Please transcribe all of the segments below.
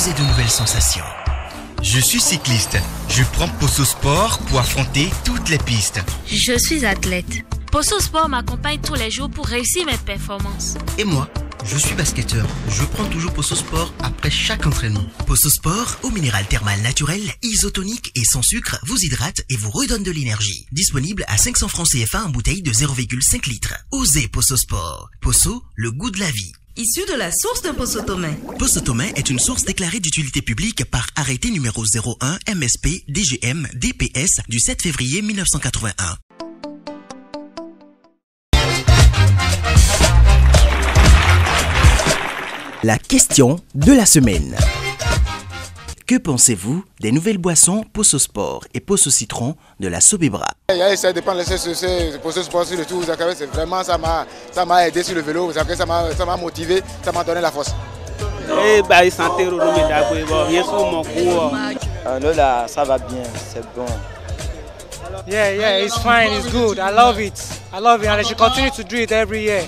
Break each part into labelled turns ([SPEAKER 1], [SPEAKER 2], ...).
[SPEAKER 1] et de nouvelles sensations. Je suis cycliste. Je prends Posso Sport pour affronter toutes les pistes.
[SPEAKER 2] Je suis athlète. Posso Sport m'accompagne tous les jours pour réussir mes performances.
[SPEAKER 1] Et moi, je suis basketteur. Je prends toujours Posso Sport après chaque entraînement. Posso Sport, eau minérale thermale naturelle, isotonique et sans sucre, vous hydrate et vous redonne de l'énergie. Disponible à 500 francs CFA en bouteille de 0,5 litres. Osez Posso Sport. Posso, le goût de la vie.
[SPEAKER 3] Issu de la source de Posso Tomé.
[SPEAKER 1] Posso Tomé est une source déclarée d'utilité publique par arrêté numéro 01 MSP DGM DPS du 7 février 1981. La question de la semaine. Que pensez-vous des nouvelles boissons Posso Sport et Posso Citron de la Sobebra?
[SPEAKER 4] Ça dépend de Posso Sport sur le tour. C'est vraiment ça m'a aidé sur le vélo. Ça m'a motivé, ça m'a donné la force.
[SPEAKER 5] Là, ça va bien, c'est bon.
[SPEAKER 6] Yeah, it's fine, it's good. I love it, and I should continue to do it every year.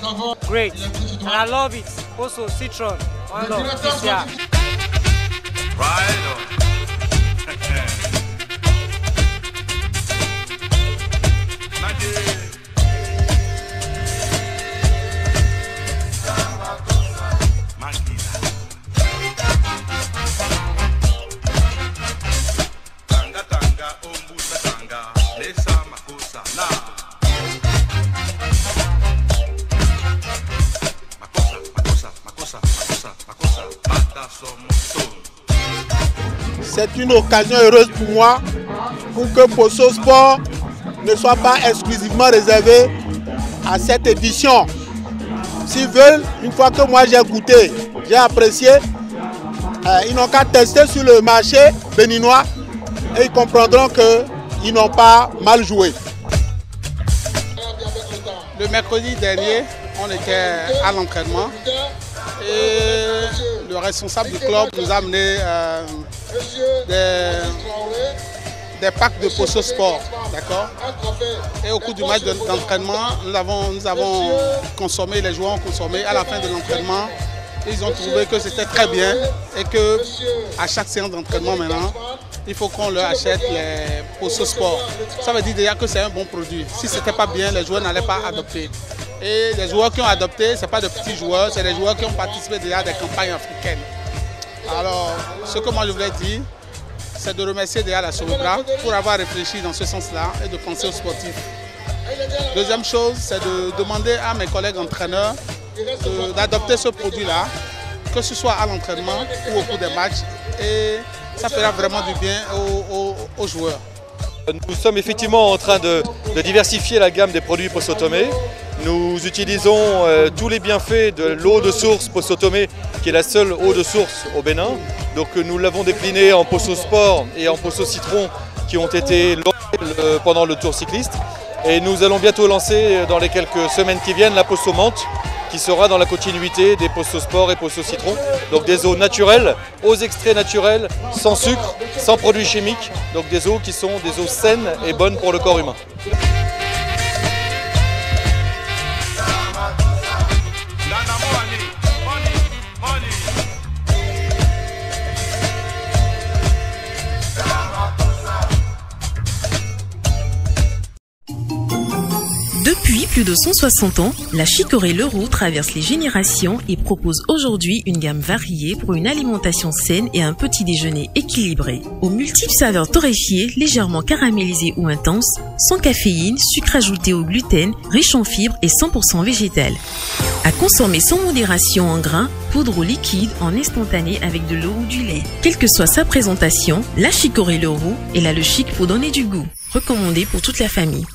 [SPEAKER 6] Great, and I love it. Also, Citron, one love, this year.
[SPEAKER 7] C'est une occasion heureuse pour moi pour que Posso Sport ne soit pas exclusivement réservé à cette édition. S'ils veulent, une fois que moi j'ai goûté, j'ai apprécié, ils n'ont qu'à tester sur le marché béninois et ils comprendront qu'ils n'ont pas mal joué. Le mercredi dernier, on était à l'entraînement et le responsable du club nous a amené des packs de Posso Sport, d'accord. Et au cours du match d'entraînement, nous avons consommé, les joueurs ont consommé. À la fin de l'entraînement, ils ont trouvé que c'était très bien et que à chaque séance d'entraînement maintenant, il faut qu'on leur achète les Posso Sport. Ça veut dire déjà que c'est un bon produit. Si ce n'était pas bien, les joueurs n'allaient pas adopter. Et les joueurs qui ont adopté, ce n'est pas de petits joueurs, c'est des joueurs qui ont participé déjà à des campagnes africaines. Alors, ce que moi je voulais dire, c'est de remercier déjà la Sobebra pour avoir réfléchi dans ce sens-là et de penser aux sportifs. Deuxième chose, c'est de demander à mes collègues entraîneurs d'adopter ce produit-là, que ce soit à l'entraînement ou au cours des matchs, et ça fera vraiment du bien aux joueurs.
[SPEAKER 8] Nous sommes effectivement en train de diversifier la gamme des produits Posso Tomé. Nous utilisons tous les bienfaits de l'eau de source Posso Tomé, qui est la seule eau de source au Bénin. Donc nous l'avons déclinée en Posso Sport et en Posso Citron qui ont été lancés pendant le tour cycliste. Et nous allons bientôt lancer dans les quelques semaines qui viennent la Posso Menthe, qui sera dans la continuité des Posso Sport et Posso Citron. Donc des eaux naturelles, aux extraits naturels, sans sucre, sans produits chimiques. Donc des eaux qui sont des eaux saines et bonnes pour le corps humain.
[SPEAKER 3] Depuis plus de 160 ans, la Chicorée Leroux traverse les générations et propose aujourd'hui une gamme variée pour une alimentation saine et un petit déjeuner équilibré. Aux multiples saveurs torréfiées, légèrement caramélisées ou intenses, sans caféine, sucre ajouté au gluten, riche en fibres et 100% végétal. À consommer sans modération en grains, poudre ou liquide, en instantané avec de l'eau ou du lait. Quelle que soit sa présentation, la Chicorée Leroux est là le chic pour donner du goût. Recommandé pour toute la famille.